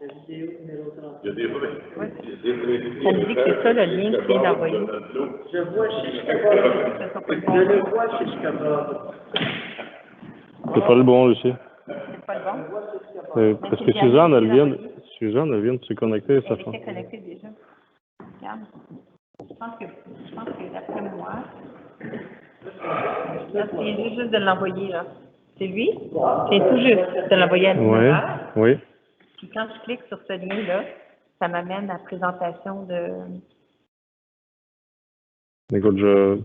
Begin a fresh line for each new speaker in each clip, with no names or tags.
La vidéo numéro 30.
Il y a des vrais.
Oui. Ça me dit que c'est ça le lien que tu viens d'envoyer.
Je vois Chiche Kebab. Je le vois Chiche Kebab.
C'est pas le bon, Lucie.
C'est pas le bon?
Parce que Suzanne, elle vient de se connecter à sa
Elle était connectée déjà. Regarde. Je pense que d'après moi, là, tu viens juste de l'envoyer, là. C'est lui? C'est tout juste de l'envoyer à l'univers.
Oui, oui.
Puis quand je clique sur ce lien-là, ça m'amène à la présentation de...
Écoute,
C'est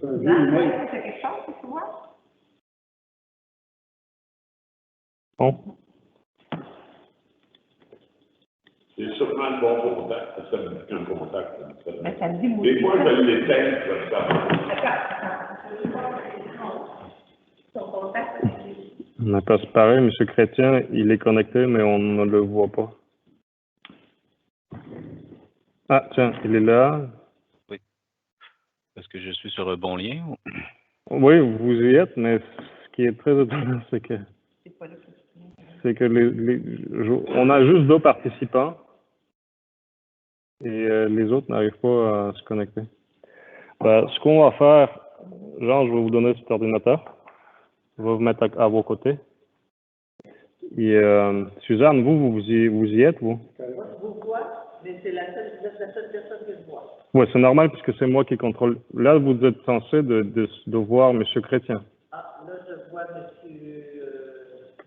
quelque chose que tu vois?
Bon.
C'est sûrement le bon contact, parce que ça me dit qu'un contact.
Mais ça me dit moi.
Des fois, je l'éteins, ça.
Ton contact,
On n'a pas pareil, M. Chrétien, il est connecté, mais on ne le voit pas. Ah, tiens, il est là.
Oui. Est-ce que je suis sur un bon lien?
Oui, vous y êtes, mais ce qui est très étonnant, c'est que on a juste 2 participants et les autres n'arrivent pas à se connecter. Ben, ce qu'on va faire, Jean, je vais vous donner cet ordinateur. Je vais vous mettre à vos côtés. Et Suzanne, vous y êtes, vous?
Moi, je vous vois, mais c'est la seule personne que je vois.
Oui, c'est normal puisque c'est moi qui contrôle. Là, vous êtes censé de voir M. Chrétien.
Ah, là, je vois monsieur...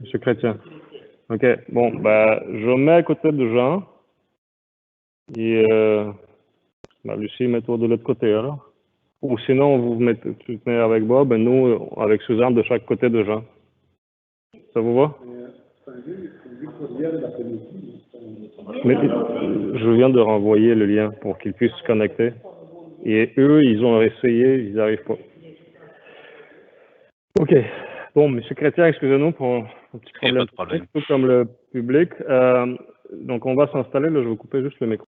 M. Chrétien. OK. Bon, ben, je mets à côté de Jean. Et Lucie, mets-toi de l'autre côté, alors. Ou sinon, tu te mets avec Bob et nous, avec Suzanne, de chaque côté de Jean. Ça vous va? Mais je viens de renvoyer le lien pour qu'ils puissent se connecter. Et eux, ils ont essayé, ils n'arrivent pas. OK. Bon, M. Chrétien, excusez-nous pour un petit problème.
Pas de problème.
Tout comme le public. Donc, on va s'installer. Là, je vais couper juste le micro.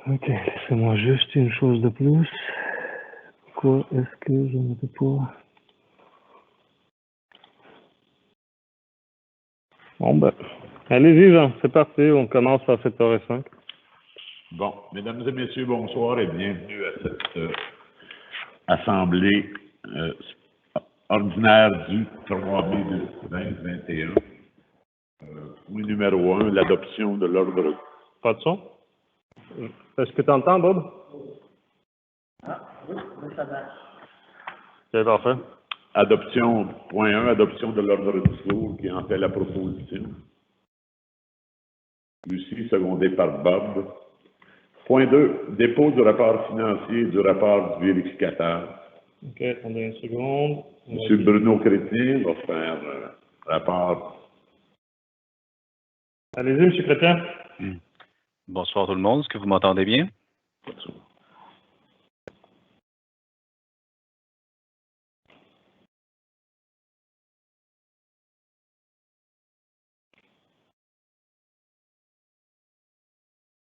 Ok, laissez-moi juste une chose de plus. Pourquoi est-ce que je ne peux pas... Bon ben, allez-y Jean, c'est parti, on commence par 7h05.
Bon, mesdames et messieurs, bonsoir et bienvenue à cette assemblée ordinaire du 3 mai 2021. Point numéro 1, l'adoption de l'ordre.
Pas de son? Est-ce que tu entends, Bob?
Oui, ça va.
C'est parfait.
Adoption, point 1, adoption de l'ordre du jour qui en fait la proposition. Lucie, secondée par Bob. Point 2, dépôt du rapport financier et du rapport du vérificateur.
Ok, attendez une seconde.
Monsieur Bruno Chrétien va faire rapport.
Allez-y, M. Chrétien.
Bonsoir tout le monde, est-ce que vous m'entendez bien?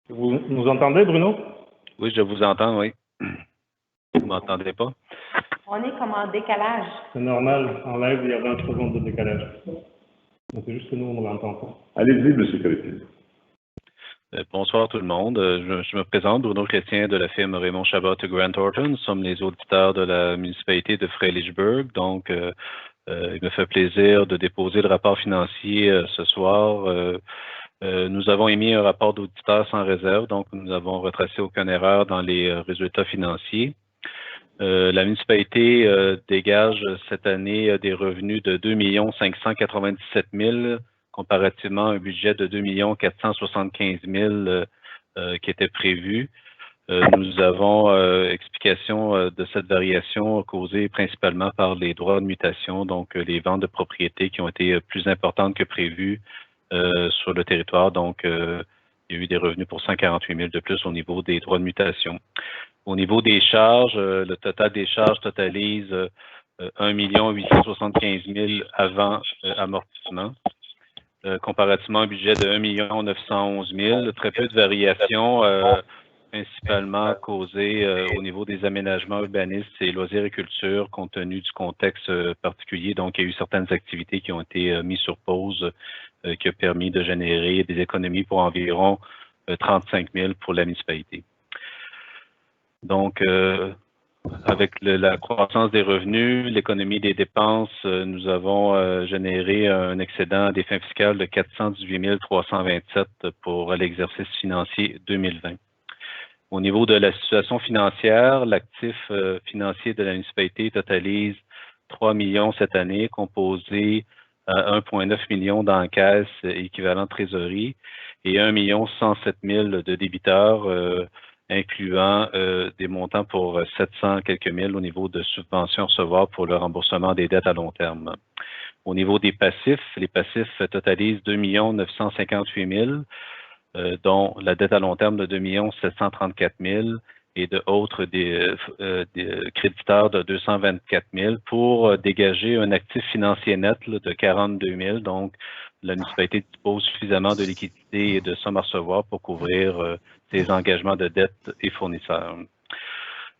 Vous nous entendez, Bruno?
Oui, je vous entends, oui. Vous m'entendez pas?
On est comme en décalage.
C'est normal, en live, il y a 20 secondes de décalage. Donc, c'est juste que nous, on ne l'entend pas.
Allez-y, Monsieur Chrétien.
Bonsoir tout le monde. Je me présente, Bruno Chrétien de la firme Raymond Chabot et Grant Thornton. Nous sommes les auditeurs de la municipalité de Fredericksburg. Donc, il me fait plaisir de déposer le rapport financier ce soir. Nous avons émis un rapport d'auditeur sans réserve, donc nous n'avons retracé aucune erreur dans les résultats financiers. La municipalité dégage cette année des revenus de 2 597 000 comparativement à un budget de 2 475 000 qui était prévu. Nous avons explication de cette variation causée principalement par les droits de mutation, donc les ventes de propriétés qui ont été plus importantes que prévues sur le territoire. Donc, il y a eu des revenus pour 148 000 de plus au niveau des droits de mutation. Au niveau des charges, le total des charges totalise 1 875 000 avant amortissement. Comparativement à un budget de 1 911 000, très peu de variations, principalement causées au niveau des aménagements urbanistes et loisirs et culture, compte tenu du contexte particulier. Donc, il y a eu certaines activités qui ont été mises sur pause, qui a permis de générer des économies pour environ 35 000 pour la municipalité. Donc, avec la croissance des revenus, l'économie des dépenses, nous avons généré un excédent des fins fiscales de 418 327 pour l'exercice financier 2020. Au niveau de la situation financière, l'actif financier de la municipalité totalise 3 millions cette année, composé à 1,9 million d'encaisses équivalent de trésorerie et 1 107 000 de débiteurs, incluant des montants pour 700 quelques mille au niveau de subventions recevables pour le remboursement des dettes à long terme. Au niveau des passifs, les passifs totalisent 2 958 000, dont la dette à long terme de 2 734 000 et de autres des créditeurs de 224 000 pour dégager un actif financier net là, de 42 000. Donc, la municipalité dispose suffisamment de liquidités et de sommes à recevoir pour couvrir ses engagements de dette et fournisseurs.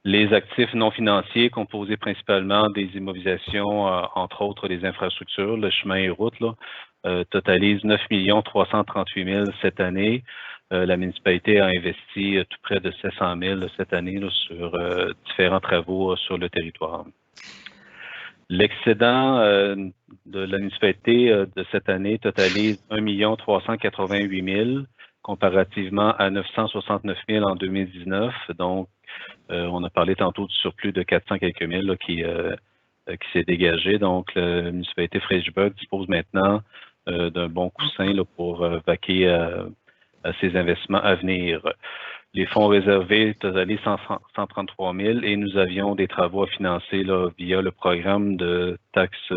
Les actifs non financiers, composés principalement des immobilisations, entre autres les infrastructures, le chemin et routes, totalisent 9 338 000 cette année. La municipalité a investi tout près de 700 000 cette année là, sur différents travaux sur le territoire. L'excédent de la municipalité de cette année totalise 1 388 000 comparativement à 969 000 en 2019. Donc, on a parlé tantôt du surplus de 400 quelques mille là, qui s'est dégagé. Donc, la municipalité Fredericksburg dispose maintenant d'un bon coussin là, pour vaquer à ses investissements à venir. Les fonds réservés totalisent 133 000 et nous avions des travaux à financer là, via le programme de taxes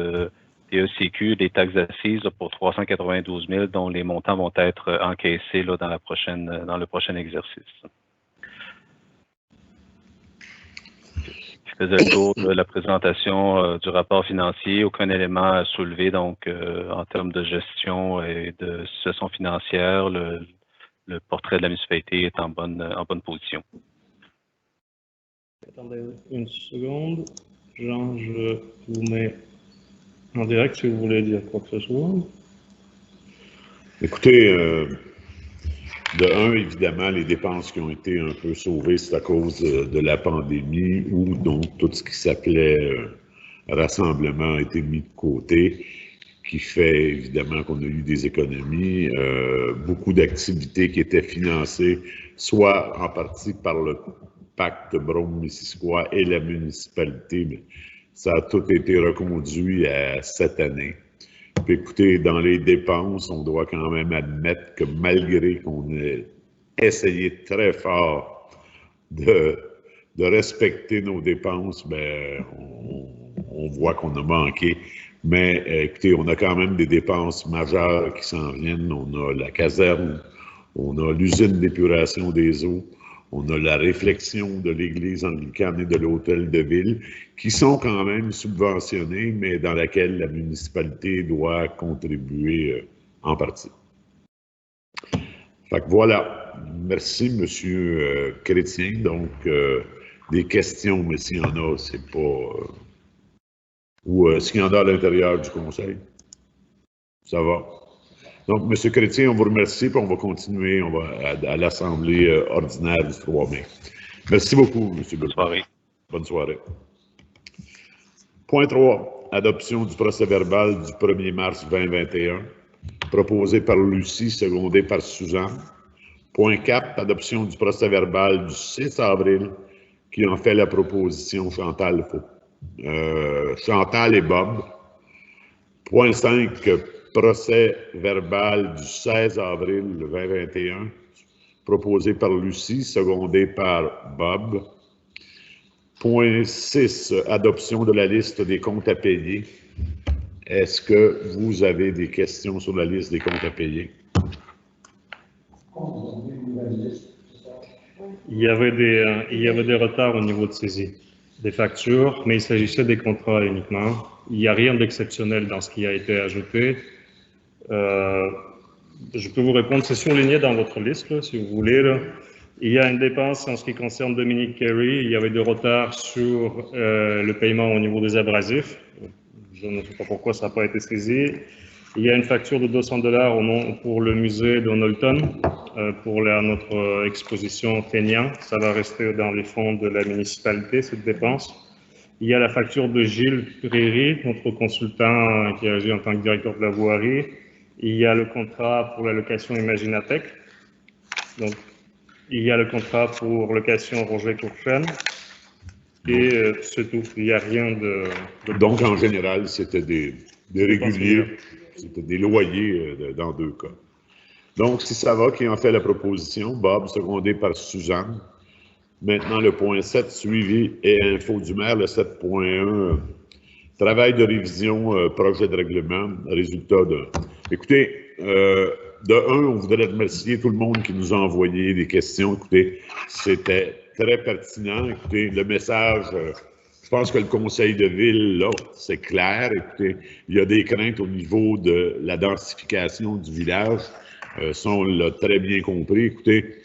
TECQ, des taxes assises là, pour 392 000 dont les montants vont être encaissés là, dans le prochain exercice. Je faisais le tour de la présentation du rapport financier. Aucun élément à soulever donc en termes de gestion et de situation financière. le portrait de la municipalité est en bonne position.
Attendez une seconde. Jean, je vous mets en direct si vous voulez dire quoi que ce soit.
Écoutez, de un, évidemment, les dépenses qui ont été un peu sauvées, c'est à cause de la pandémie où donc tout ce qui s'appelait rassemblement a été mis de côté, qui fait évidemment qu'on a eu des économies, beaucoup d'activités qui étaient financées, soit en partie par le pacte Brome-Missisquoi et la municipalité, mais ça a tout été reconduit à cette année. Puis écoutez, dans les dépenses, on doit quand même admettre que malgré qu'on ait essayé très fort de respecter nos dépenses, ben, on voit qu'on a manqué. Mais écoutez, on a quand même des dépenses majeures qui s'en viennent. On a la caserne, on a l'usine d'épuration des eaux, on a la réflexion de l'église anglicane et de l'hôtel de ville, qui sont quand même subventionnés, mais dans laquelle la municipalité doit contribuer en partie. Fait que voilà. Merci, M. Chrétien. Donc, des questions, mais s'il y en a, c'est pas... ou s'il y en a à l'intérieur du conseil. Ça va. Donc, M. Chrétien, on vous remercie, puis on va continuer à l'Assemblée ordinaire du 3 mai. Merci beaucoup, M. Bonne
soirée.
Bonne soirée. Point 3. Adoption du procès-verbal du 1er mars 2021, proposé par Lucie, secondé par Suzanne. Point 4. Adoption du procès-verbal du 6 avril, qui en fait la proposition Chantal et Bob. Point 5. Procès verbal du 16 avril 2021, proposé par Lucie, secondé par Bob. Point 6, adoption de la liste des comptes à payer. Est-ce que vous avez des questions sur la liste des comptes à payer?
Il y avait des retards au niveau de saisie des factures, mais il s'agissait des contrats uniquement. Il n'y a rien d'exceptionnel dans ce qui a été ajouté. Je peux vous répondre, c'est surligné dans votre liste, là, si vous voulez. Là. Il y a une dépense en ce qui concerne Dominique Carey. Il y avait des retards sur le paiement au niveau des abrasifs. Je ne sais pas pourquoi ça n'a pas été saisi. Il y a une facture de $200 pour le musée de Knowlton pour notre exposition Feignant. Ça va rester dans les fonds de la municipalité, cette dépense. Il y a la facture de Gilles Prairie, notre consultant qui agit en tant que directeur de la voirie. Il y a le contrat pour la location Imaginatech. Donc, il y a le contrat pour location Roger Courchaine. Et c'est tout. Il n'y a rien de...
Donc, en général, c'était des réguliers. C'était des loyers dans 2 cas. Donc, si ça va, qui en fait la proposition? Bob, secondé par Suzanne. Maintenant, le point 7, suivi et info du maire, le 7.1, travail de révision, projet de règlement, résultat de... Écoutez, de un, on voudrait remercier tout le monde qui nous a envoyé des questions. Écoutez, c'était très pertinent. Écoutez, le message, je pense que le conseil de ville, là, c'est clair. Écoutez, il y a des craintes au niveau de la densification du village. Ça, on l'a très bien compris. Écoutez,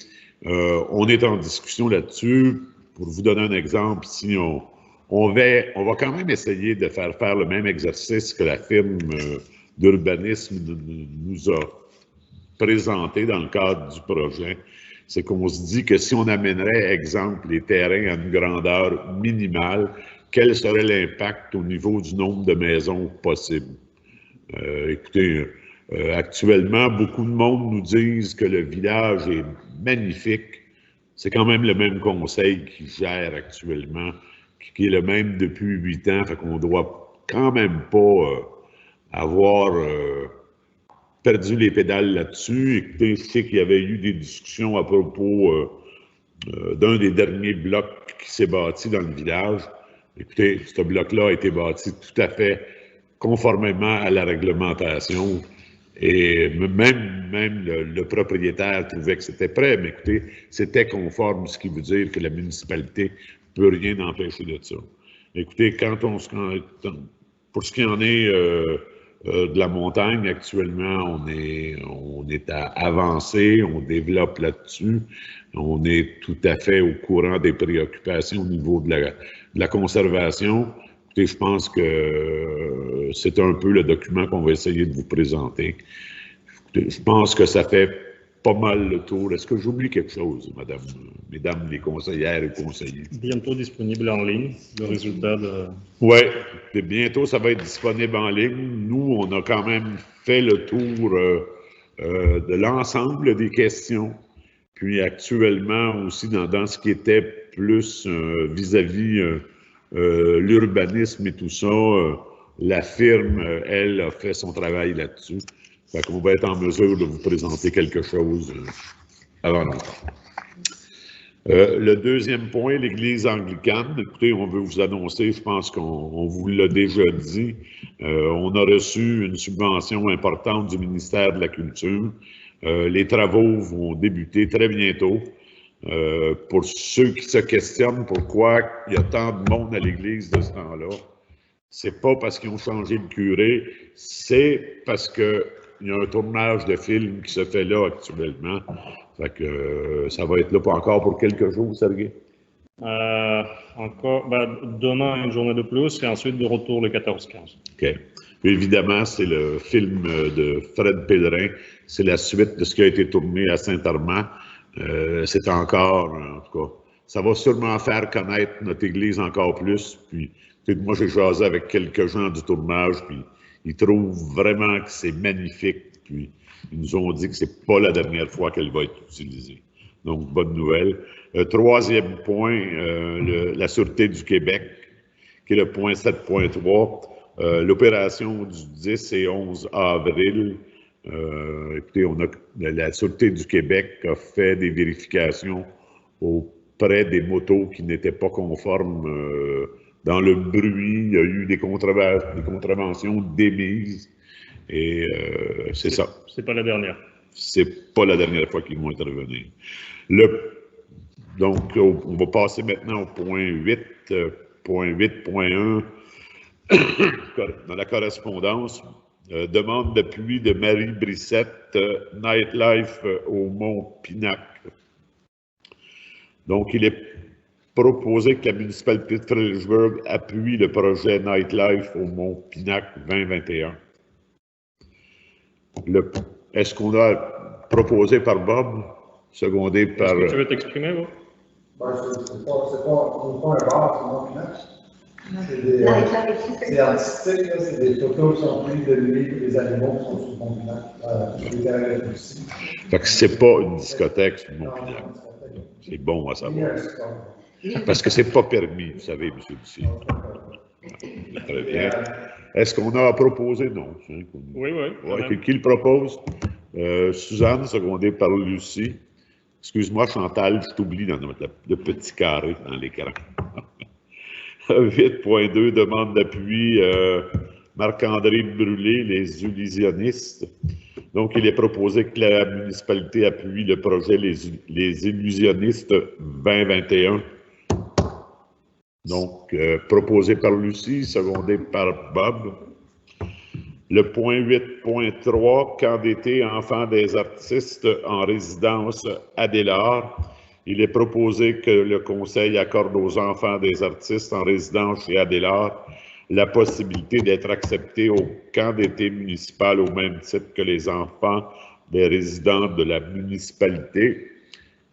on est en discussion là-dessus. Pour vous donner un exemple, si on va quand même essayer de faire le même exercice que la firme d'urbanisme nous a présenté dans le cadre du projet. C'est qu'on se dit que si on amènerait, exemple, les terrains à une grandeur minimale, quel serait l'impact au niveau du nombre de maisons possibles? Écoutez, actuellement, beaucoup de monde nous disent que le village est magnifique. C'est quand même le même conseil qui gère actuellement, qui est le même depuis 8 ans, fait qu'on doit quand même pas avoir perdu les pédales là-dessus. Écoutez, je sais qu'il y avait eu des discussions à propos d'un des derniers blocs qui s'est bâti dans le village. Écoutez, ce bloc-là a été bâti tout à fait conformément à la réglementation. Et même le propriétaire trouvait que c'était prêt, mais écoutez, c'était conforme, ce qui veut dire que la municipalité ne peut rien empêcher de ça. Écoutez, pour ce qui en est de la montagne. Actuellement, on est à avancer, on développe là-dessus. On est tout à fait au courant des préoccupations au niveau de la conservation. Écoutez, je pense que c'est un peu le document qu'on va essayer de vous présenter. Écoutez, je pense que ça fait pas mal le tour. Est-ce que j'oublie quelque chose, mesdames les conseillères et conseillers?
Bientôt disponible en ligne, le résultat de...
Oui, bientôt ça va être disponible en ligne. Nous, on a quand même fait le tour de l'ensemble des questions. Puis actuellement aussi dans ce qui était plus vis-à-vis l'urbanisme et tout ça, la firme, elle, a fait son travail là-dessus. Fait qu'on va être en mesure de vous présenter quelque chose avant longtemps. Le deuxième point, l'Église anglicane. Écoutez, on veut vous annoncer, je pense qu'on vous l'a déjà dit, on a reçu une subvention importante du ministère de la Culture. Les travaux vont débuter très bientôt. Pour ceux qui se questionnent pourquoi il y a tant de monde à l'Église de ce temps-là, c'est pas parce qu'ils ont changé de curé, c'est parce que il y a un tournage de film qui se fait là actuellement. Fait que ça va être là pas encore pour quelques jours, Sergei?
Encore, demain, une journée de plus, et ensuite de retour le 14-15.
OK. Puis évidemment, c'est le film de Fred Pellerin. C'est la suite de ce qui a été tourné à Saint-Armand. C'est encore, en tout cas, ça va sûrement faire connaître notre Église encore plus. Puis, moi, j'ai jasé avec quelques gens du tournage, puis ils trouvent vraiment que c'est magnifique. Puis, ils nous ont dit que c'est pas la dernière fois qu'elle va être utilisée. Donc, bonne nouvelle. Troisième point, la Sûreté du Québec, qui est le point 7.3. L'opération du 10 et 11 avril, écoutez, la Sûreté du Québec a fait des vérifications auprès des motos qui n'étaient pas conformes dans le bruit. Il y a eu des contraventions d'émises. Et c'est ça.
C'est pas la dernière.
C'est pas la dernière fois qu'ils vont intervenir. Donc, on va passer maintenant au point 8, point 8.1, dans la correspondance. Demande d'appui de Marie Brissette, Nightlife au Mont-Pinac. Donc, il est proposé que la municipalité de Fredericksburg appuie le projet Nightlife au Mont-Pinac 2021. Est-ce qu'on a proposé par Bob, secondé par...
Est-ce que tu veux t'exprimer, Bob?
C'est pas un bar, c'est Mont-Pinac. C'est artistique, là, c'est des photos qui sont prises de lui, des animaux qui sont sur Mont-Pinac.
Fait que c'est pas une discothèque sur Mont-Pinac. C'est bon à savoir. Parce que c'est pas permis, vous savez, M. Ducy. Très bien. Est-ce qu'on a proposé? Non.
Oui.
Ouais, qui le propose? Suzanne, secondée par Lucie. Excuse-moi, Chantal, je t'oublie dans le petit carré dans l'écran. 8.2, demande d'appui, Marc-André Brûlé, les illusionnistes. Donc, il est proposé que la municipalité appuie le projet Les Illusionnistes 2021. Donc, proposé par Lucie, secondé par Bob. Le point 8.3, camp d'été enfants des artistes en résidence à Adélard. Il est proposé que le Conseil accorde aux enfants des artistes en résidence chez Adélard la possibilité d'être acceptés au camp d'été municipal au même titre que les enfants des résidents de la municipalité.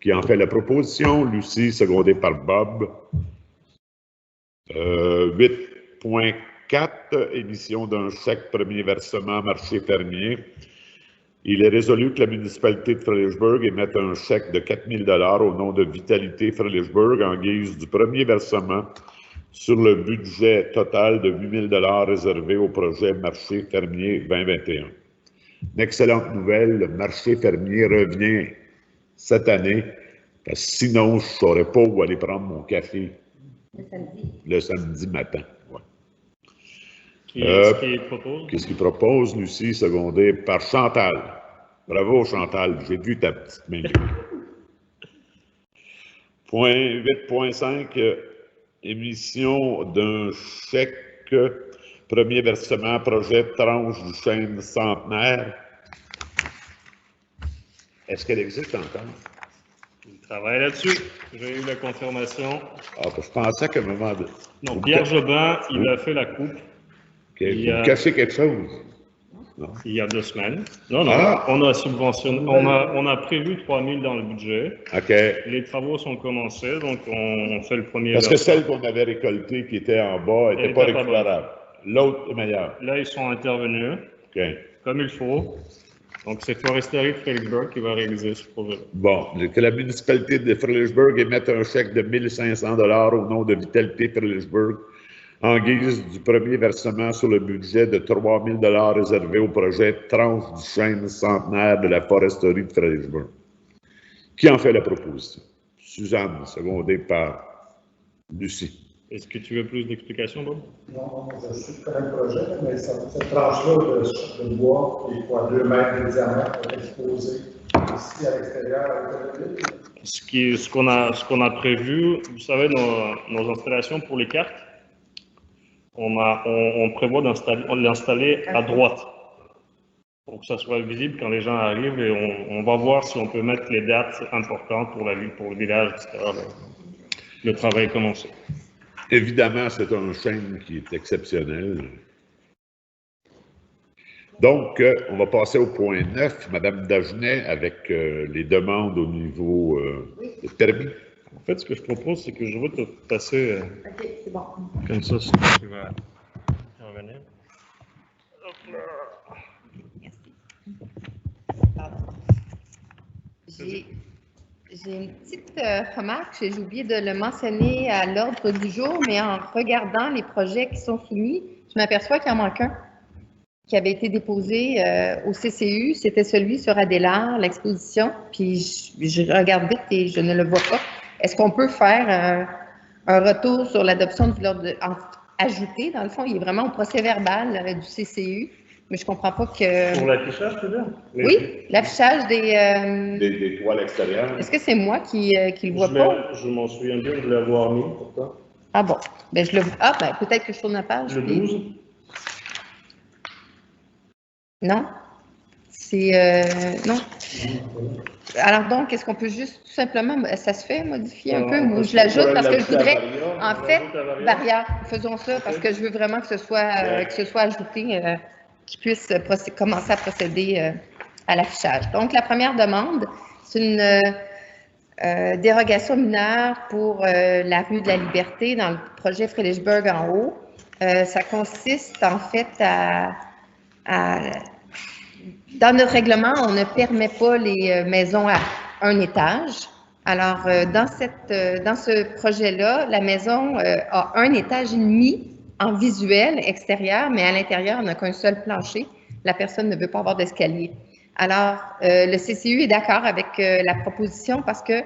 Qui en fait la proposition, Lucie, secondée par Bob. 8.4, émission d'un chèque premier versement marché fermier. Il est résolu que la municipalité de Fredericksburg émette un chèque de 4 000 $ au nom de Vitalité Fredericksburg en guise du premier versement sur le budget total de 8 000 $ réservé au projet marché fermier 2021. Une excellente nouvelle, le marché fermier revient cette année, parce que sinon, je ne saurais pas où aller prendre mon café le samedi matin. Ouais. Qu'est-ce qu'il propose, Lucie, secondée par Chantal? Bravo, Chantal, j'ai vu ta petite main. Point 8.5, émission d'un chèque premier versement, projet de tranche du chêne centenaire. Est-ce qu'elle existe encore?
Il travaille là-dessus. J'ai eu la confirmation.
Ah, je pensais qu'à un moment donné...
Non, Pierre Jobin, il a fait la coupe
OK. Vous cachez quelque chose? Non?
il y a 2 semaines. Non, non,
Ah!
on a subventionné, on a prévu 3 000 dans le budget.
OK.
Les travaux sont commencés, donc on fait le premier.
Parce que celle qu'on avait récoltée qui était en bas n'était pas récupérable. L'autre est meilleure.
Là, ils sont intervenus
OK.
comme il faut. Donc, c'est Foresterie de Fredericksburg qui va réaliser ce projet-là.
Bon, que la municipalité de Fredericksburg émette un chèque de 1 500 $ au nom de Vitalité Fredericksburg en guise du premier versement sur le budget de 3 000 $ réservé au projet Tranche du chêne centenaire de la Foresterie de Fredericksburg. Qui en fait la proposition? Suzanne, secondée par Lucie.
Est-ce que tu veux plus d'explications, Bob?
Non, je sais que le projet, mais cette tranche-là de bois qui est quoi, 2 mètres de diamètre, est exposée ici à l'extérieur de la ville.
Ce qu'on a prévu, vous savez, nos installations pour les cartes, on prévoit l'installer à droite pour que ça soit visible quand les gens arrivent et on va voir si on peut mettre les dates importantes pour la ville, pour le village, etc. Le travail est commencé.
Évidemment, c'est un chêne qui est exceptionnel. Donc, on va passer au point 9, Madame Dagenet, avec les demandes au niveau des permis.
En fait, ce que je propose, c'est que je vais te passer
OK, c'est bon.
comme ça, si tu vas revenir. Hop là.
Pardon. J'ai une petite remarque, j'ai oublié de le mentionner à l'ordre du jour, mais en regardant les projets qui sont soumis, je m'aperçois qu'il en manque un qui avait été déposé au CCU, c'était celui sur Adélard, l'exposition, puis je regarde vite et je ne le vois pas. Est-ce qu'on peut faire un retour sur l'adoption de l'ordre ajouté? Dans le fond, il est vraiment au procès-verbal du CCU, mais je ne comprends pas que...
Pour l'affichage, tu veux dire?
Oui, l'affichage
Des toiles extérieures.
Est-ce que c'est moi qui le vois pas?
Je m'en souviens bien de l'avoir mis, pourtant.
Ah bon, ben je le vois. Ah ben peut-être que je tourne la page.
Le 12?
Non, c'est non. Alors donc, est-ce qu'on peut juste tout simplement, ça se fait modifier un peu? Moi, je l'ajoute parce que je voudrais, en fait, variable. Faisons ça parce que je veux vraiment que ce soit ajouté, qu'ils puissent commencer à procéder à l'affichage. Donc, la première demande, c'est une dérogation mineure pour la rue de la Liberté dans le projet Fredericksburg en haut. Ça consiste en fait dans notre règlement, on ne permet pas les maisons à un étage. Alors, dans ce projet-là, la maison a 1 étage et demi en visuel extérieur, mais à l'intérieur, on n'a qu'un seul plancher. La personne ne veut pas avoir d'escalier. Alors, le CCU est d'accord avec la proposition parce que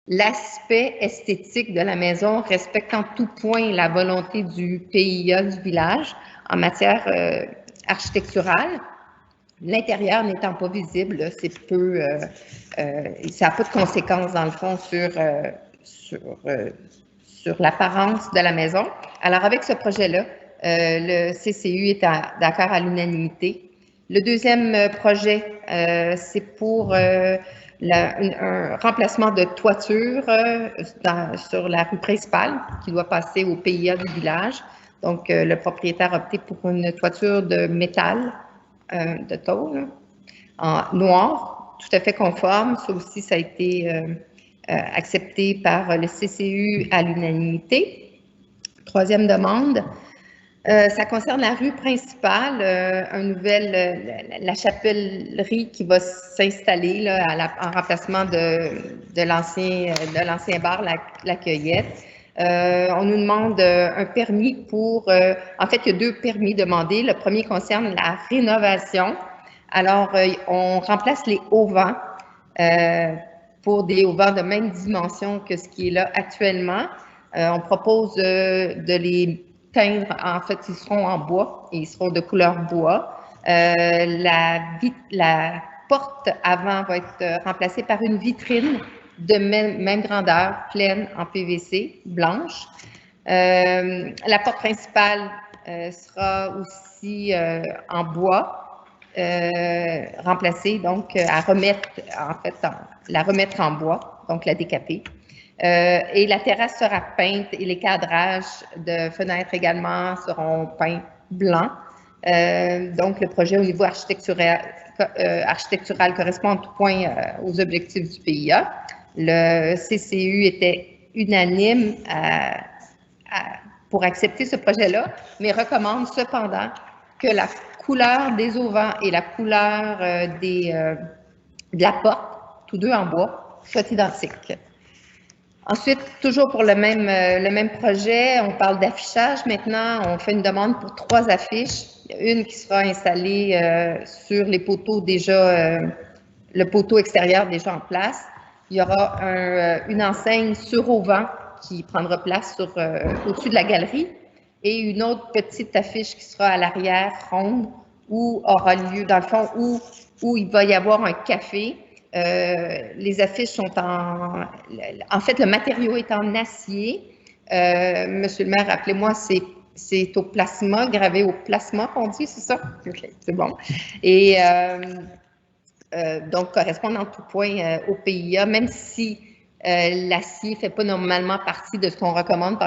l'aspect esthétique de la maison respecte en tout point la volonté du PIA du village en matière architecturale. L'intérieur n'étant pas visible, c'est peu, ça n'a pas de conséquences dans le fond sur l'apparence de la maison. Alors avec ce projet-là, le CCU est d'accord à l'unanimité. Le deuxième projet, c'est pour un remplacement de toiture sur la rue principale qui doit passer au PIA du village. Donc, le propriétaire a opté pour une toiture de métal, de tôle, en noir, tout à fait conforme. Ça aussi, ça a été accepté par le CCU à l'unanimité. Troisième demande, ça concerne la rue principale, la chapellerie qui va s'installer en remplacement de l'ancien bar, la Cueillette. On nous demande un permis pour... en fait, il y a 2 permis demandés. Le premier concerne la rénovation. Alors, on remplace les auvents pour des auvents de même dimension que ce qui est là actuellement. On propose de les teindre. En fait, ils seront en bois et ils seront de couleur bois. La porte avant va être remplacée par une vitrine de même grandeur, pleine en PVC, blanche. La porte principale sera aussi en bois, remplacée, donc à remettre, en fait, la remettre en bois, donc la décaper. Et la terrasse sera peinte et les cadrages de fenêtres également seront peints blancs. Donc, le projet au niveau architectural correspond en tout point aux objectifs du PIA. Le CCU était unanime pour accepter ce projet-là, mais recommande cependant que la couleur des auvents et la couleur de la porte, tous deux en bois, soient identiques. Ensuite, toujours pour le même projet, on parle d'affichage. Maintenant, on fait une demande pour 3 affiches. Il y a une qui sera installée sur les poteaux déjà, le poteau extérieur déjà en place. Il y aura une enseigne sur auvent qui prendra place au-dessus de la galerie et une autre petite affiche qui sera à l'arrière, ronde, où aura lieu, dans le fond, où il va y avoir un café. Les affiches sont en fait, le matériau est en acier. Monsieur le maire, rappelez-moi, c'est au plasma, gravé au plasma qu'on dit, c'est ça? OK, c'est bon. Et donc, correspond en tout point au PIA, même si l'acier ne fait pas normalement partie de ce qu'on recommande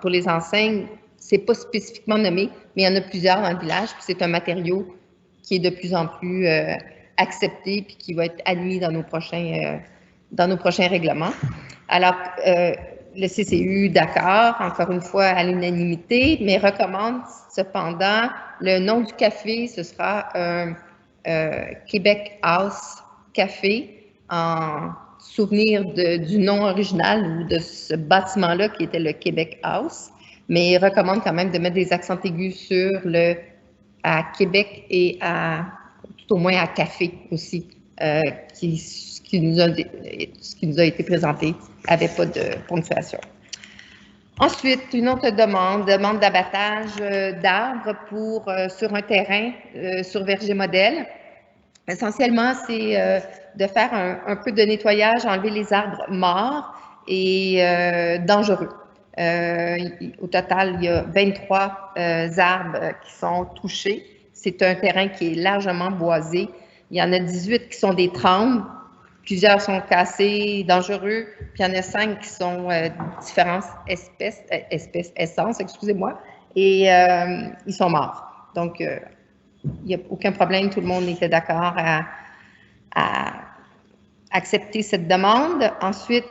pour les enseignes, c'est pas spécifiquement nommé, mais il y en a plusieurs dans le village, puis c'est un matériau qui est de plus en plus accepté puis qui va être admis dans nos prochains règlements. Alors, le CCU, d'accord, encore une fois à l'unanimité, mais recommande cependant le nom du café, ce sera Québec House Café, en souvenir du nom original ou de ce bâtiment-là qui était le Québec House, mais recommande quand même de mettre des accents aigus sur à Québec et tout au moins à Café aussi, ce qui nous a été présenté n'avait pas de ponctuation. Ensuite, une autre demande d'abattage d'arbres sur un terrain sur verger modèle. Essentiellement, c'est de faire un peu de nettoyage, enlever les arbres morts et dangereux. Au total, il y a 23 arbres qui sont touchés. C'est un terrain qui est largement boisé. Il y en a 18 qui sont des trembles. Plusieurs sont cassés, dangereux. Puis il y en a 5 qui sont différentes essences, excusez-moi. Et ils sont morts. Donc, il n'y a aucun problème. Tout le monde était d'accord à accepter cette demande. Ensuite,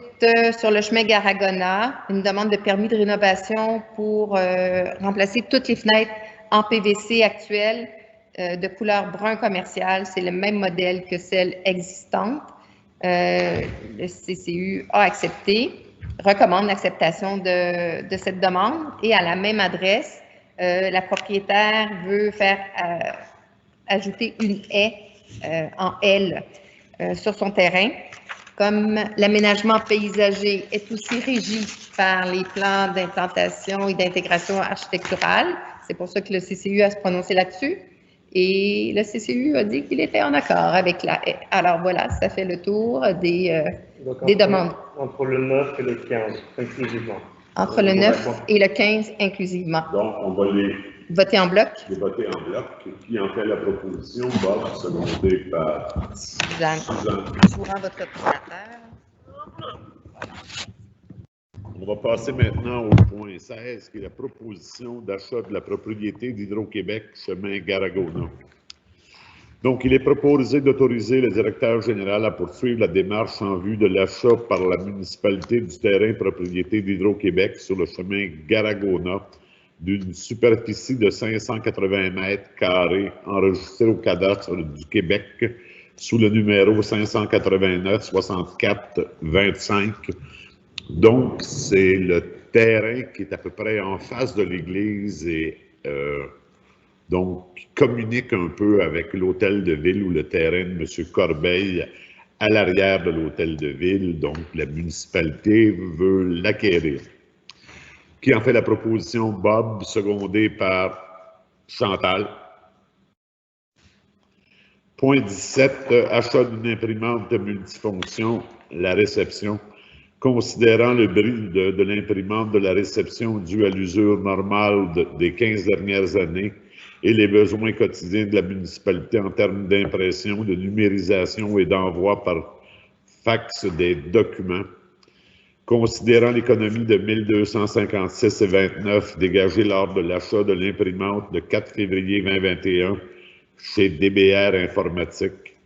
sur le chemin Garagona, une demande de permis de rénovation pour remplacer toutes les fenêtres en PVC actuelles de couleur brun commercial. C'est le même modèle que celle existante. Le CCU a accepté, recommande l'acceptation de cette demande et à la même adresse, la propriétaire veut faire ajouter une haie en L sur son terrain. Comme l'aménagement paysager est aussi régi par les plans d'implantation et d'intégration architecturale, c'est pour ça que le CCU a se prononcé là-dessus. Et le CCU a dit qu'il était en accord avec la haie. Alors voilà, ça fait le tour des demandes.
Entre le 9 et le 15, inclusivement.
Entre le 9 et le 15, inclusivement.
Donc, on va les
voter en bloc.
Voter en bloc. Qui en fait la proposition? Bob, secondé par
Suzanne. Je vous rends votre présentateur.
On va passer maintenant au point 16, qui est la proposition d'achat de la propriété d'Hydro-Québec, chemin Garagona. Donc, il est proposé d'autoriser le directeur général à poursuivre la démarche en vue de l'achat par la municipalité du terrain propriété d'Hydro-Québec sur le chemin Garagona d'une superficie de 580 mètres carrés enregistrée au cadastre du Québec sous le numéro 589 64 25. Donc, c'est le terrain qui est à peu près en face de l'église et donc communique un peu avec l'hôtel de ville ou le terrain de M. Corbeil à l'arrière de l'hôtel de ville. Donc, la municipalité veut l'acquérir. Qui en fait la proposition? Bob, secondé par Chantal. Point 17, achat d'une imprimante multifonction, la réception. considérant le bris de l'imprimante de la réception dû à l'usure normale des 15 dernières années et les besoins quotidiens de la municipalité en termes d'impression, de numérisation et d'envoi par fax des documents, considérant l'économie de 1256,29 dégagée lors de l'achat de l'imprimante le 4 février 2021 chez DBR Informatique,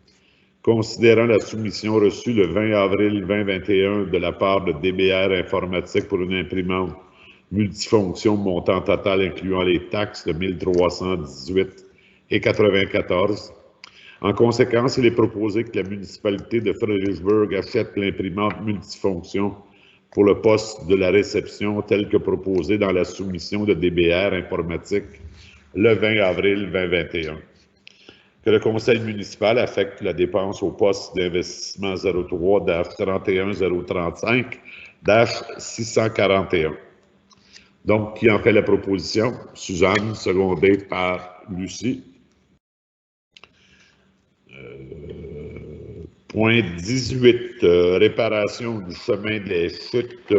considérant la soumission reçue le 20 avril 2021 de la part de DBR Informatique pour une imprimante multifonction montant total incluant les taxes de 1318,94. En conséquence, il est proposé que la municipalité de Fredericksburg achète l'imprimante multifonction pour le poste de la réception tel que proposé dans la soumission de DBR Informatique le 20 avril 2021. Que le conseil municipal affecte la dépense au poste d'investissement 03-31035-641. Donc, qui en fait la proposition? Suzanne, secondée par Lucie. Point 18, réparation du chemin des chutes,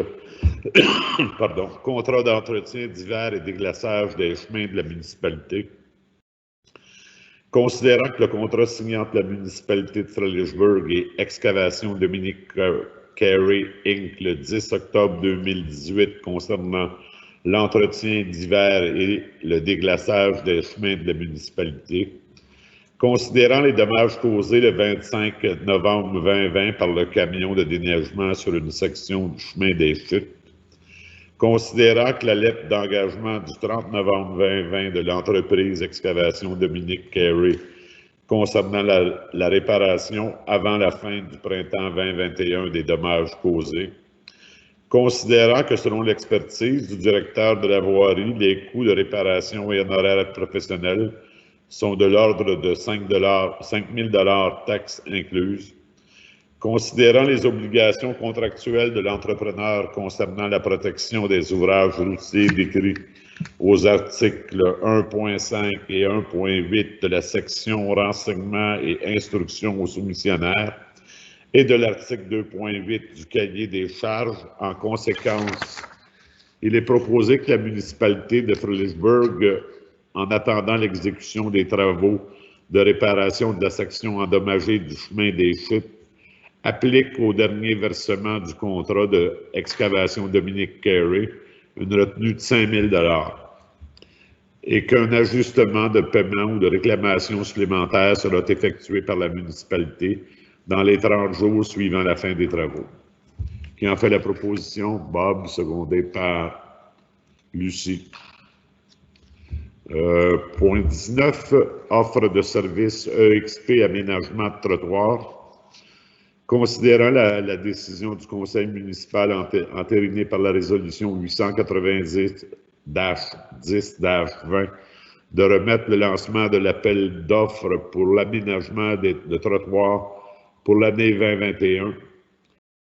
pardon, contrat d'entretien d'hiver et déglaçage des chemins de la municipalité. Considérant que le contrat signé entre la municipalité de Fredericksburg et Excavation Dominique Carey Inc. le 10 octobre 2018 concernant l'entretien d'hiver et le déglaçage des chemins de la municipalité. Considérant les dommages causés le 25 novembre 2020 par le camion de déneigement sur une section du chemin des Chutes, considérant que la lettre d'engagement du 30 novembre 2020 de l'entreprise Excavation Dominique Carey concernant la réparation avant la fin du printemps 2021 des dommages causés, considérant que selon l'expertise du directeur de la voirie, les coûts de réparation et honoraires professionnels sont de l'ordre de 5 000 $ taxes incluses, considérant les obligations contractuelles de l'entrepreneur concernant la protection des ouvrages routiers décrits aux articles 1.5 et 1.8 de la section renseignements et instructions aux soumissionnaires et de l'article 2.8 du cahier des charges. En conséquence, il est proposé que la municipalité de Fredericksburg, en attendant l'exécution des travaux de réparation de la section endommagée du chemin des Chutes, applique au dernier versement du contrat de Excavation Dominique Carey une retenue de 5 000 $ et qu'un ajustement de paiement ou de réclamation supplémentaire sera effectué par la municipalité dans les 30 jours suivant la fin des travaux. Qui en fait la proposition? Bob, secondé par Lucie. Point 19, offre de service EXP aménagement de trottoir. Considérant la décision du conseil municipal entérinée par la résolution 890-10-20 de remettre le lancement de l'appel d'offres pour l'aménagement de trottoirs pour l'année 2021,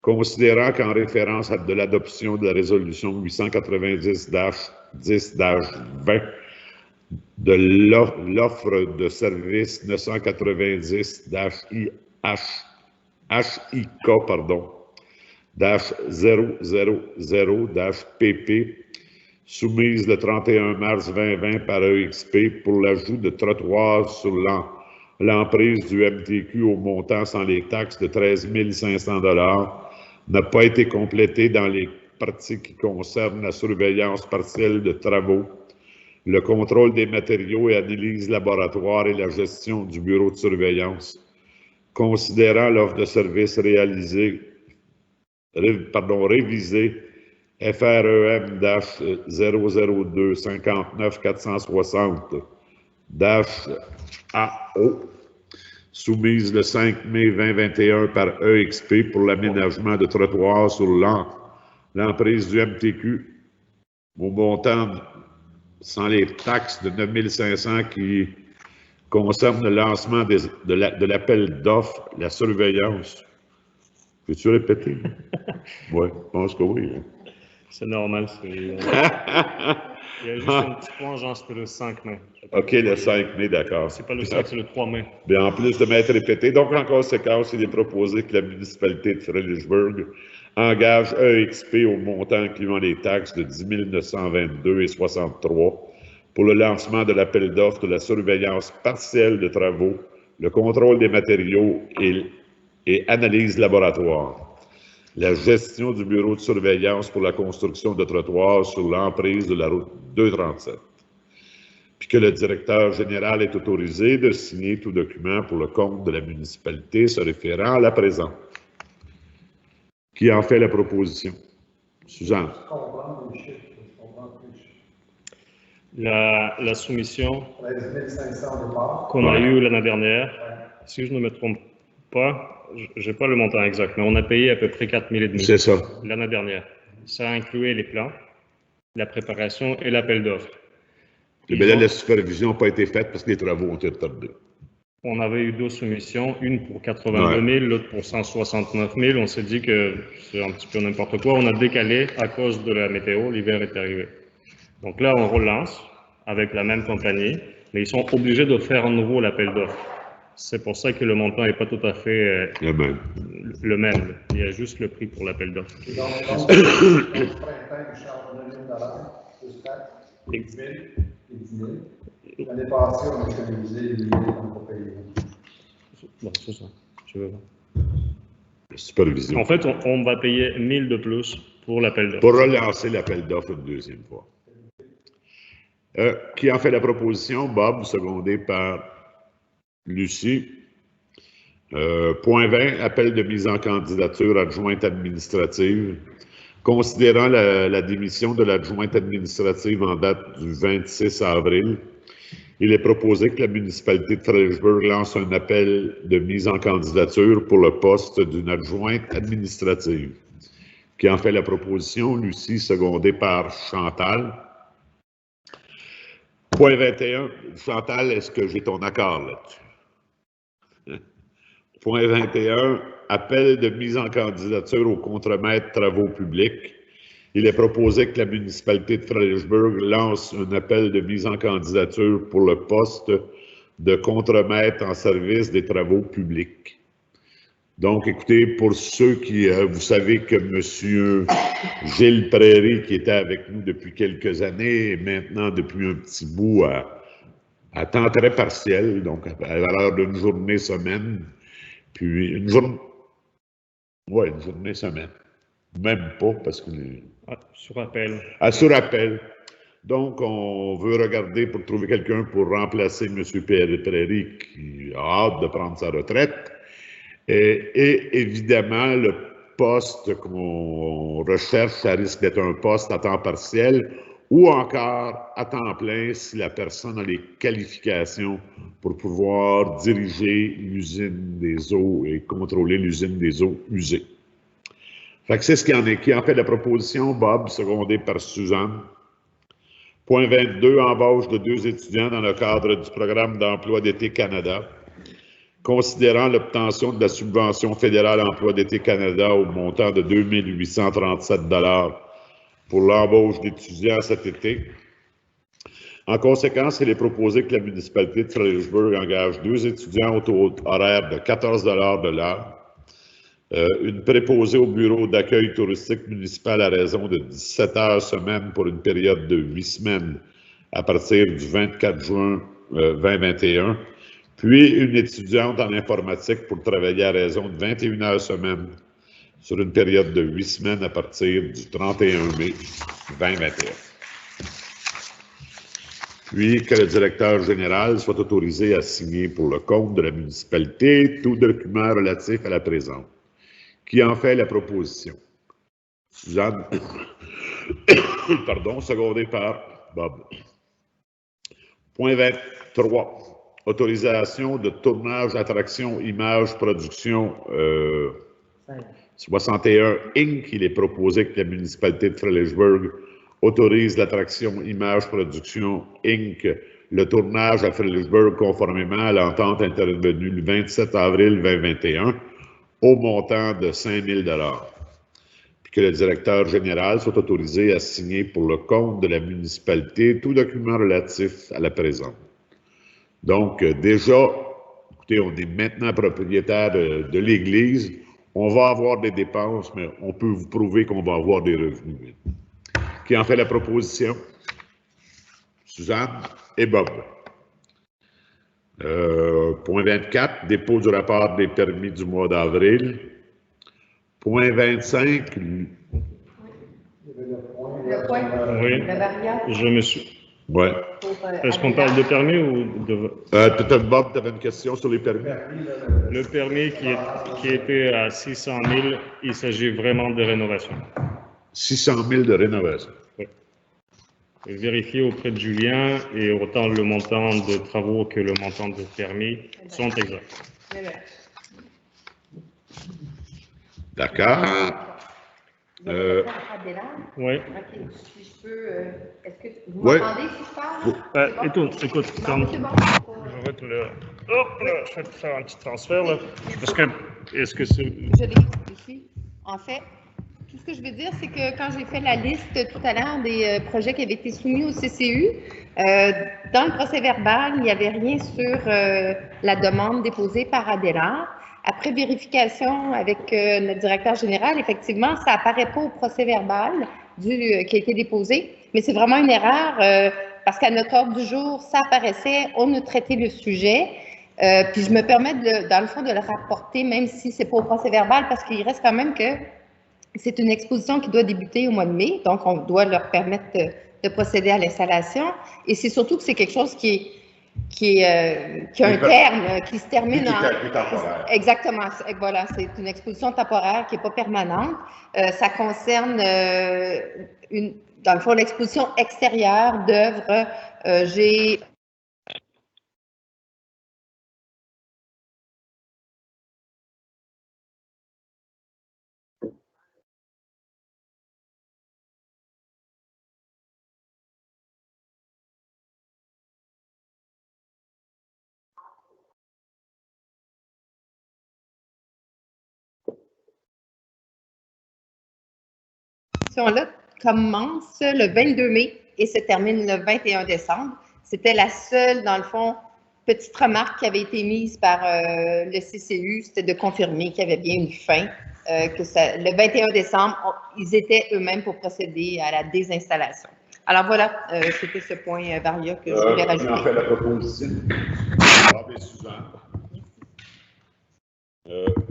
considérant qu'en référence à de l'adoption de la résolution 890-10-20 de l'offre de service 990-HIK, -000-PP, soumise le 31 mars 2020 par EXP pour l'ajout de trottoirs sur l'emprise du MTQ au montant sans les taxes de 13 500 $, n'a pas été complété dans les parties qui concernent la surveillance partielle de travaux, le contrôle des matériaux et analyse laboratoire et la gestion du bureau de surveillance. Considérant l'offre de service révisée FREM-002-59-460-AO, soumise le 5 mai 2021 par EXP pour l'aménagement de trottoirs sur l'emprise du MTQ au montant sans les taxes de 9 500 qui concerne le lancement de l'appel d'offres, la surveillance. Peux-tu répéter? Oui, je pense que oui.
C'est normal. Il y a juste un petit point, genre, c'est le 5 mai.
OK, le 5 mai, d'accord.
C'est pas le 5, c'est le 3 mai.
Bien, en plus de m'être répété, donc en conséquence, il est proposé que la municipalité de Fredericksburg engage EXP au montant incluant les taxes de 10 922,63 pour le lancement de l'appel d'offres de la surveillance partielle de travaux, le contrôle des matériaux et analyse laboratoire, la gestion du bureau de surveillance pour la construction de trottoirs sur l'emprise de la route 237, puis que le directeur général est autorisé de signer tout document pour le compte de la municipalité se référant à la présente. Qui en fait la proposition? Suzanne.
Je comprends les chiffres. Je comprends les chiffres.
La soumission
13 500 départ.
qu'on a eue l'année dernière, si je ne me trompe pas, je n'ai pas le montant exact, mais on a payé à peu près 4 500
C'est ça.
l'année dernière. Ça incluait les plans, la préparation et l'appel d'offres.
Mais là, la supervision n'a pas été faite parce que les travaux ont été retardés.
On avait eu 2 soumissions, une pour 82 000, l'autre pour 169 000. On s'est dit que c'est un petit peu n'importe quoi. On a décalé à cause de la météo, l'hiver est arrivé. Donc là, on relance avec la même compagnie, mais ils sont obligés de faire à nouveau l'appel d'offres. C'est pour ça que le montant n'est pas tout à fait
Le même.
le même. Il y a juste le prix pour l'appel d'offres.
Donc, le printemps, il charge 2 000 plus taxes, et 10 000 et 10 000. L'année passée, on a économisé 8 000 qu'on n'a pas payé.
Bon, c'est ça. Je veux voir.
La supervision.
En fait, on va payer 1 000 de plus pour l'appel d'offres.
Pour relancer l'appel d'offres une deuxième fois. Qui en fait la proposition? Bob, secondé par Lucie. Point 20, appel de mise en candidature adjointe administrative. Considérant la démission de l'adjointe administrative en date du 26 avril, il est proposé que la municipalité de Fredericksburg lance un appel de mise en candidature pour le poste d'une adjointe administrative. Qui en fait la proposition? Lucie, secondée par Chantal. Point 21. Chantal, est-ce que j'ai ton accord là-dessus? Point 21. Appel de mise en candidature au contremaître travaux publics. Il est proposé que la municipalité de Fredericksburg lance un appel de mise en candidature pour le poste de contremaître en service des travaux publics. Donc, écoutez, pour ceux qui, vous savez que M. Gilles Prairie, qui était avec nous depuis quelques années, et maintenant depuis un petit bout à temps très partiel, donc à valeur d'une journée-semaine, puis une journée semaine. Même pas, parce que...
Sur appel.
Sur appel. Donc, on veut regarder pour trouver quelqu'un pour remplacer M. Prairie, qui a hâte de prendre sa retraite. Et évidemment, le poste qu'on recherche, ça risque d'être un poste à temps partiel ou encore à temps plein si la personne a les qualifications pour pouvoir diriger l'usine des eaux et contrôler l'usine des eaux usées. Fait que c'est ce qui en fait la proposition, Bob, secondé par Suzanne. Point 22, embauche de 2 étudiants dans le cadre du programme d'emploi d'été Canada. Considérant l'obtention de la subvention fédérale Emploi d'été Canada au montant de 2 837 $ pour l'embauche d'étudiants cet été. En conséquence, il est proposé que la municipalité de Fredericksburg engage 2 étudiants au taux horaire de 14 $ de l'heure. Une préposée au bureau d'accueil touristique municipal à raison de 17 heures semaine pour une période de 8 semaines à partir du 24 juin 2021, puis une étudiante en informatique pour travailler à raison de 21 heures semaine sur une période de 8 semaines à partir du 31 mai 2021. Puis que le directeur général soit autorisé à signer pour le compte de la municipalité tout document relatif à la présente. Qui en fait la proposition? Suzanne. Pardon, secondé par Bob. Point 23. Autorisation de tournage, attraction, image, production 61 Inc. Il est proposé que la municipalité de Fredericksburg autorise l'attraction, image, production Inc. Le tournage à Fredericksburg conformément à l'entente intervenue le 27 avril 2021 au montant de 5 000 $. Puis que le directeur général soit autorisé à signer pour le compte de la municipalité tout document relatif à la présente. Donc, déjà, écoutez, on est maintenant propriétaire de l'Église. On va avoir des dépenses, mais on peut vous prouver qu'on va avoir des revenus. Qui en fait la proposition? Suzanne et Bob. Point 24, dépôt du rapport des permis du mois d'avril. Point 25.
Le point,
Oui.
le variable
Je me suis...
Ouais.
pour...
Est-ce qu'on parle de permis ou de...
Peut-être Bob, tu avais une question sur les permis?
Le permis qui était à 600 000, il s'agit vraiment de rénovation.
600 000 de rénovation.
J'ai vérifié auprès de Julien et autant le montant de travaux que le montant de permis sont exacts.
D'accord.
Oui.
OK, si je peux... est-ce que vous
Ouais.
m'entendez si je parle? C'est bon?
Écoute,
Bon,
comme...
c'est bon.
Je vais te le... Hop là, je vais te faire un petit transfert là. Parce que, est-ce que c'est...
Je l'ai ici. En fait, tout ce que je veux dire, c'est que quand j'ai fait la liste tout à l'heure des projets qui avaient été soumis au CCU, dans le procès-verbal, il n'y avait rien sur la demande déposée par Adélard. Après vérification avec notre directeur général, effectivement, ça n'apparaît pas au procès-verbal qui a été déposé, mais c'est vraiment une erreur parce qu'à notre ordre du jour, ça apparaissait, on a traité le sujet. Puis je me permets, dans le fond, de le rapporter, même si ce n'est pas au procès-verbal, parce qu'il reste quand même que c'est une exposition qui doit débuter au mois de mai, donc on doit leur permettre de procéder à l'installation. Et c'est surtout que c'est quelque chose qui a un terme, qui se termine
temporaire.
Exactement, voilà, c'est une exposition temporaire qui n'est pas permanente. Ça concerne, dans le fond, l'exposition extérieure d'œuvres. J'ai... là commence le 22 mai et se termine le 21 décembre. C'était la seule, dans le fond, petite remarque qui avait été mise par le CCU, c'était de confirmer qu'il y avait bien une fin, le 21 décembre, ils étaient eux-mêmes pour procéder à la désinstallation. Alors voilà, c'était ce point Varia que je voulais rajouter.
Qui en fait la proposition? Bob et Suzanne.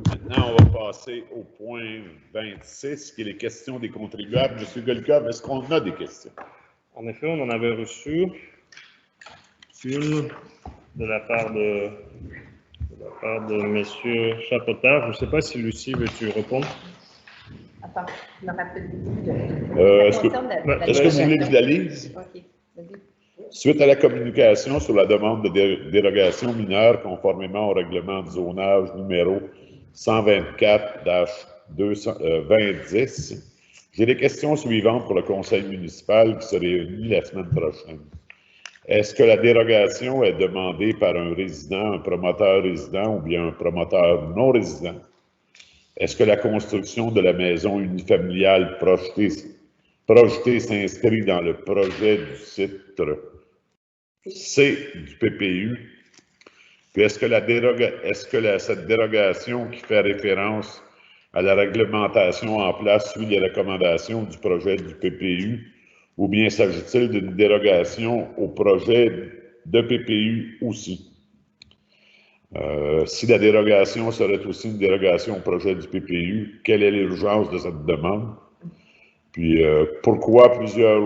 Maintenant, on va passer au point 26, qui est les questions des contribuables. Monsieur Golkov, est-ce qu'on a des questions?
En effet, on en avait reçu une de la part de M. Chapotard. Je ne sais pas si Lucie, veux-tu répondre?
Attends, je me rappelle.
Est-ce que vous voulez que je la lise?
OK, vas-y.
Suite à la communication sur la demande de dérogation mineure conformément au règlement de zonage numéro 124-2010, j'ai les questions suivantes pour le conseil municipal qui se réunit la semaine prochaine. Est-ce que la dérogation est demandée par un résident, un promoteur résident ou bien un promoteur non résident? Est-ce que la construction de la maison unifamiliale projetée s'inscrit dans le projet du site C du PPU? Puis est-ce que cette dérogation qui fait référence à la réglementation en place suit les recommandations du projet du PPU, ou bien s'agit-il d'une dérogation au projet de PPU aussi? Si la dérogation serait aussi une dérogation au projet du PPU, quelle est l'urgence de cette demande? Puis pourquoi plusieurs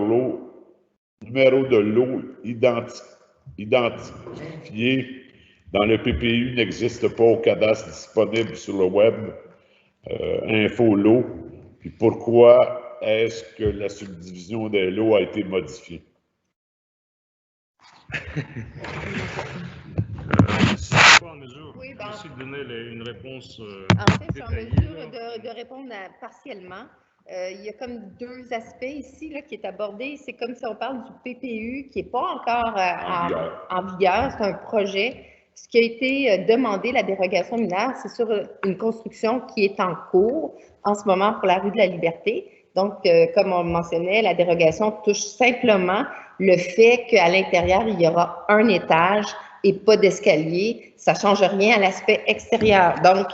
numéros de lots identifiés dans le PPU n'existent pas au cadastre disponible sur le web, info lot, puis pourquoi est-ce que la subdivision des lots a été modifiée?
Si je suis pas en mesure
Oui,
aussi de donner une réponse
En fait, je suis en
détaillée.
mesure de répondre partiellement. Il y a comme deux aspects ici là, qui est abordé. C'est comme si on parle du PPU qui n'est pas encore en vigueur. C'est un projet. Ce qui a été demandé, la dérogation mineure, c'est sur une construction qui est en cours en ce moment pour la rue de la Liberté. Donc, comme on mentionnait, la dérogation touche simplement le fait qu'à l'intérieur, il y aura un étage et pas d'escalier, ça ne change rien à l'aspect extérieur. Donc,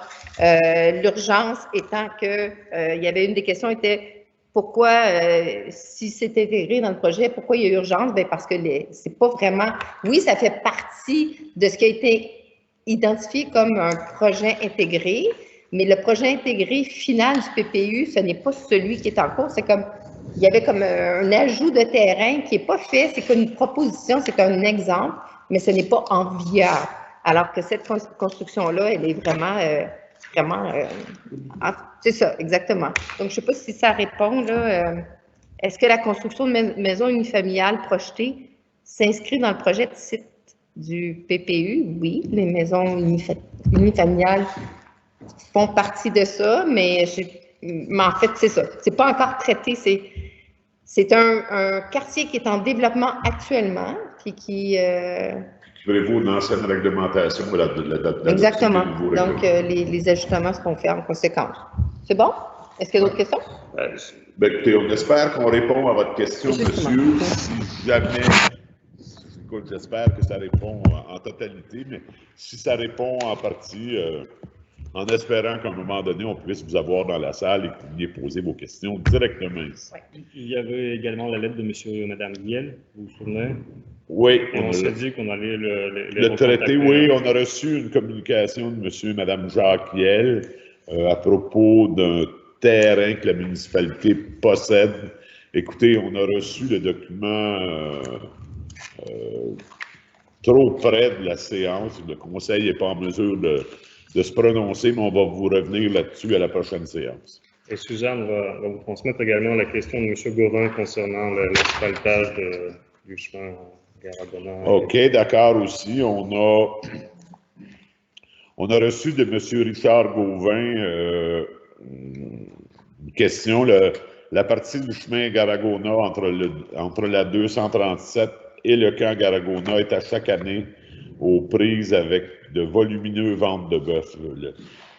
l'urgence étant que, il y avait une des questions était pourquoi, si c'est intégré dans le projet, pourquoi il y a urgence? Bien, parce que c'est pas vraiment, oui, ça fait partie de ce qui a été identifié comme un projet intégré, mais le projet intégré final du PPU, ce n'est pas celui qui est en cours. C'est comme, il y avait comme un ajout de terrain qui n'est pas fait, c'est qu'une proposition, c'est un exemple, mais ce n'est pas en vigueur. Alors que cette construction-là, elle est vraiment, c'est ça, exactement. Donc, je ne sais pas si ça répond, là. Est-ce que la construction de maisons unifamiliales projetées s'inscrit dans le projet de site du PPU? Oui, les maisons unifamiliales font partie de ça, mais en fait, c'est ça. C'est pas encore traité. C'est un quartier qui est en développement actuellement, puis qui
prévaut une ancienne réglementation, mais
exactement. Donc, les ajustements seront faits en conséquence. C'est bon? Est-ce qu'il y a d'autres questions?
Bien, écoutez, on espère qu'on répond à votre question, monsieur. Si jamais, écoute, j'espère que ça répond en totalité, mais si ça répond en partie, en espérant qu'à un moment donné, on puisse vous avoir dans la salle et que vous veniez poser vos questions directement ici.
Ouais. Il y avait également la lettre de monsieur et madame Guiel, vous vous souvenez?
Oui.
Et on s'est dit qu'on allait
le traité, oui, on a reçu une communication de monsieur et madame Jacques Guiel à propos d'un terrain que la municipalité possède. Écoutez, on a reçu le document trop près de la séance. Le conseil n'est pas en mesure de se prononcer, mais on va vous revenir là-dessus à la prochaine séance.
Et Suzanne va vous transmettre également la question de M. Gauvin concernant l'asphaltage du chemin Garagona.
OK, d'accord aussi. On a reçu de M. Richard Gauvin une question. La partie du chemin Garagona entre la 237 et le camp Garagona est à chaque année aux prises avec de volumineux ventes de bœuf.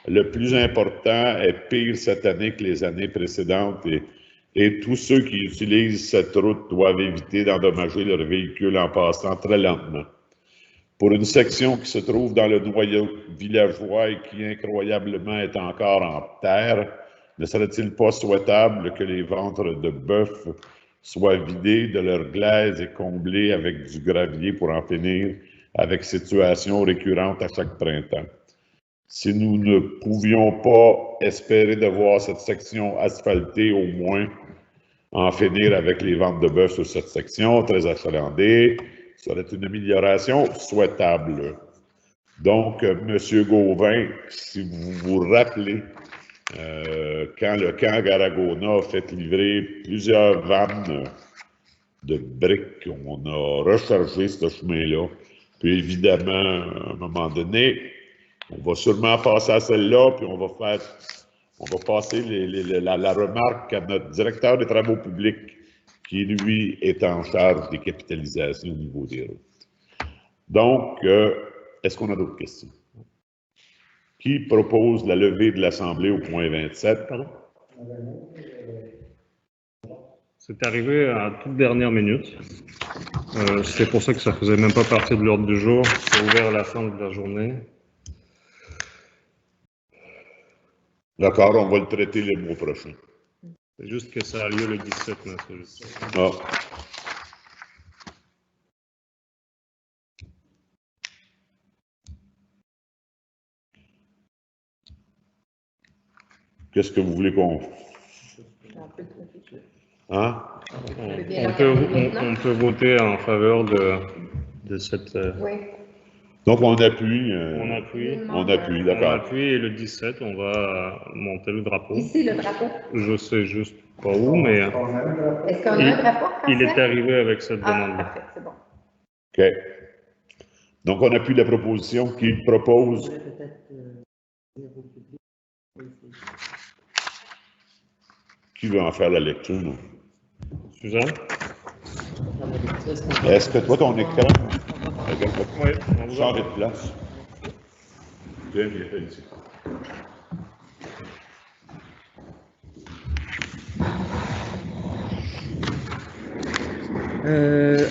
Le plus important est pire cette année que les années précédentes et tous ceux qui utilisent cette route doivent éviter d'endommager leur véhicule en passant très lentement. Pour une section qui se trouve dans le noyau villageois et qui incroyablement est encore en terre, ne serait-il pas souhaitable que les ventres de bœuf soient vidés de leur glaise et comblés avec du gravier pour en finir avec situation récurrente à chaque printemps? Si nous ne pouvions pas espérer de voir cette section asphaltée, au moins en finir avec les ventes de bœuf sur cette section très achalandée, serait une amélioration souhaitable. Donc, M. Gauvin, si vous vous rappelez, quand le camp Garagona a fait livrer plusieurs vannes de briques, on a rechargé ce chemin-là. Puis évidemment, à un moment donné, on va sûrement passer à celle-là, puis on va passer la remarque à notre directeur des travaux publics, qui, lui, est en charge des capitalisations au niveau des routes. Donc, est-ce qu'on a d'autres questions? Qui propose la levée de l'Assemblée au point 27? Pardon?
C'est arrivé à toute dernière minute. C'est pour ça que ça ne faisait même pas partie de l'ordre du jour. C'est ouvert à la fin de la journée.
D'accord, on va le traiter le mois prochain.
C'est juste que ça a lieu le 17, monsieur.
Ah. Qu'est-ce que vous voulez qu'on... Hein?
On peut voter en faveur de cette...
Oui.
Donc, on appuie.
On appuie.
On appuie, d'accord.
On appuie et le 17, on va monter le drapeau.
Ici, le drapeau.
Je sais juste pas où, mais...
Est-ce qu'on a un drapeau français?
Il est arrivé avec cette demande-là.
Ah, parfait, c'est bon.
OK. Donc, on appuie la proposition qui propose... Qui veut en faire la lecture, non?
Suzanne?
Est-ce que toi, ton écran...
Oui, on vous
changer de place. Bien, bien, ici.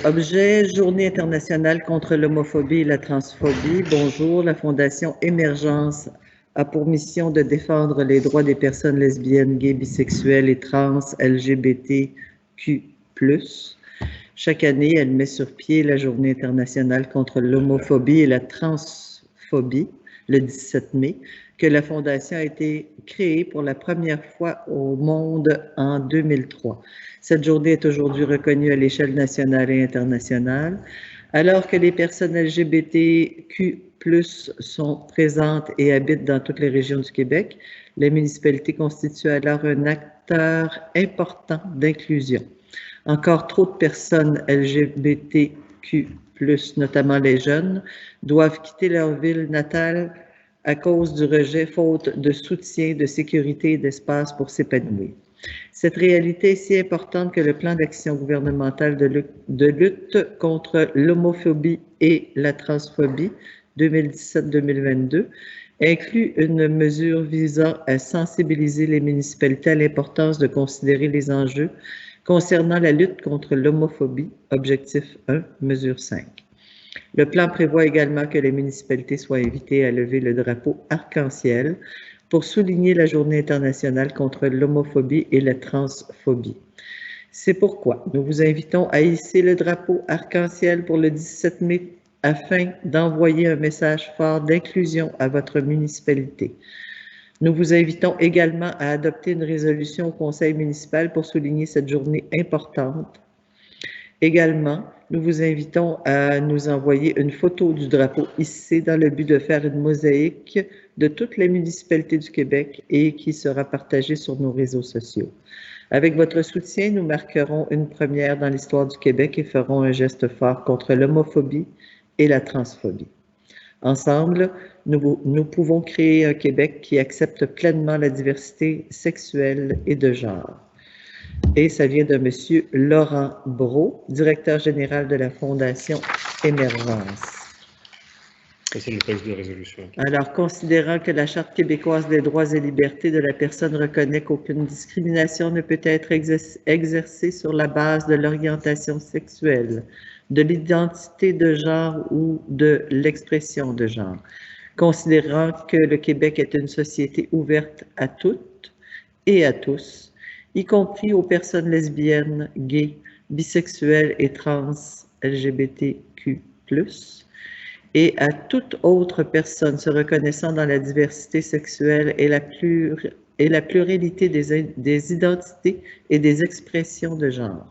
Objet, Journée internationale contre l'homophobie et la transphobie. Bonjour, la Fondation Émergence a pour mission de défendre les droits des personnes lesbiennes, gays, bisexuelles et trans, LGBTQ+. Chaque année, elle met sur pied la Journée internationale contre l'homophobie et la transphobie, le 17 mai, que la Fondation a été créée pour la première fois au monde en 2003. Cette journée est aujourd'hui reconnue à l'échelle nationale et internationale. Alors que les personnes LGBTQ+ sont présentes et habitent dans toutes les régions du Québec, la municipalité constitue alors un acteur important d'inclusion. Encore trop de personnes LGBTQ+, notamment les jeunes, doivent quitter leur ville natale à cause du rejet, faute de soutien, de sécurité et d'espace pour s'épanouir. Cette réalité est si importante que le plan d'action gouvernemental de lutte contre l'homophobie et la transphobie 2017-2022 inclut une mesure visant à sensibiliser les municipalités à l'importance de considérer les enjeux concernant la lutte contre l'homophobie, objectif 1, mesure 5. Le plan prévoit également que les municipalités soient invitées à lever le drapeau arc-en-ciel pour souligner la Journée internationale contre l'homophobie et la transphobie. C'est pourquoi nous vous invitons à hisser le drapeau arc-en-ciel pour le 17 mai afin d'envoyer un message fort d'inclusion à votre municipalité. Nous vous invitons également à adopter une résolution au conseil municipal pour souligner cette journée importante. Également, nous vous invitons à nous envoyer une photo du drapeau hissé dans le but de faire une mosaïque de toutes les municipalités du Québec et qui sera partagée sur nos réseaux sociaux. Avec votre soutien, nous marquerons une première dans l'histoire du Québec et ferons un geste fort contre l'homophobie et la transphobie. Ensemble, nous pouvons créer un Québec qui accepte pleinement la diversité sexuelle et de genre. Et ça vient de M. Laurent Brault, directeur général de la Fondation Émergence.
C'est le texte de résolution.
Alors, considérant que la Charte québécoise des droits et libertés de la personne reconnaît qu'aucune discrimination ne peut être exercée sur la base de l'orientation sexuelle, de l'identité de genre ou de l'expression de genre, considérant que le Québec est une société ouverte à toutes et à tous, y compris aux personnes lesbiennes, gays, bisexuelles et trans LGBTQ+, et à toute autre personne se reconnaissant dans la diversité sexuelle et la pluralité des identités et des expressions de genre.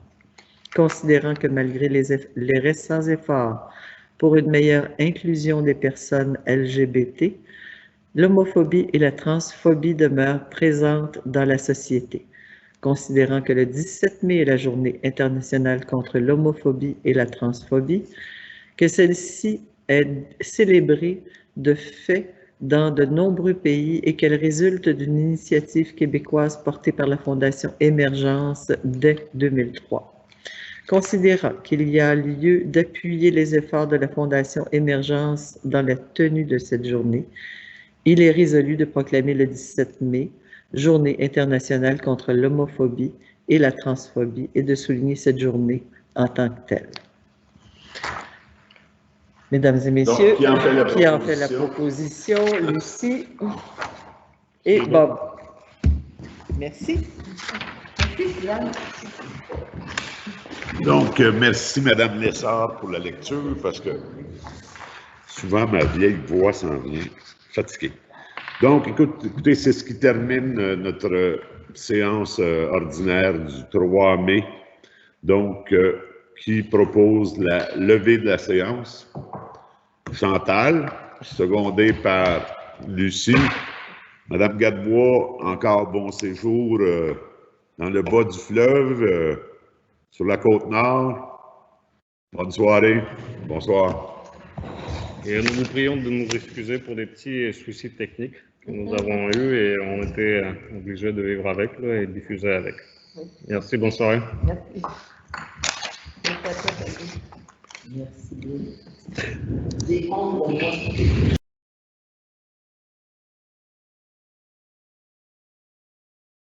Considérant que malgré les récents efforts pour une meilleure inclusion des personnes LGBT, l'homophobie et la transphobie demeurent présentes dans la société. Considérant que le 17 mai est la Journée internationale contre l'homophobie et la transphobie, que celle-ci est célébrée de fait dans de nombreux pays et qu'elle résulte d'une initiative québécoise portée par la Fondation Émergence dès 2003. Considérant qu'il y a lieu d'appuyer les efforts de la Fondation Émergence dans la tenue de cette journée, il est résolu de proclamer le 17 mai Journée internationale contre l'homophobie et la transphobie et de souligner cette journée en tant que telle. Mesdames et messieurs,
donc, qui en fait la
proposition? Lucie et Bob. Merci.
Donc, merci, Mme Lessard, pour la lecture, parce que souvent, ma vieille voix s'en vient fatiguée. Donc, écoutez, c'est ce qui termine notre séance ordinaire du 3 mai. Donc, qui propose la levée de la séance? Chantal, secondée par Lucie. Madame Gadebois, encore bon séjour dans le bas du fleuve, sur la Côte-Nord. Bonne soirée. Bonsoir.
Et nous vous prions de nous excuser pour des petits soucis techniques que nous avons eus et on était obligés de vivre avec là, et de diffuser avec. Merci, bonne soirée.
Merci. Merci.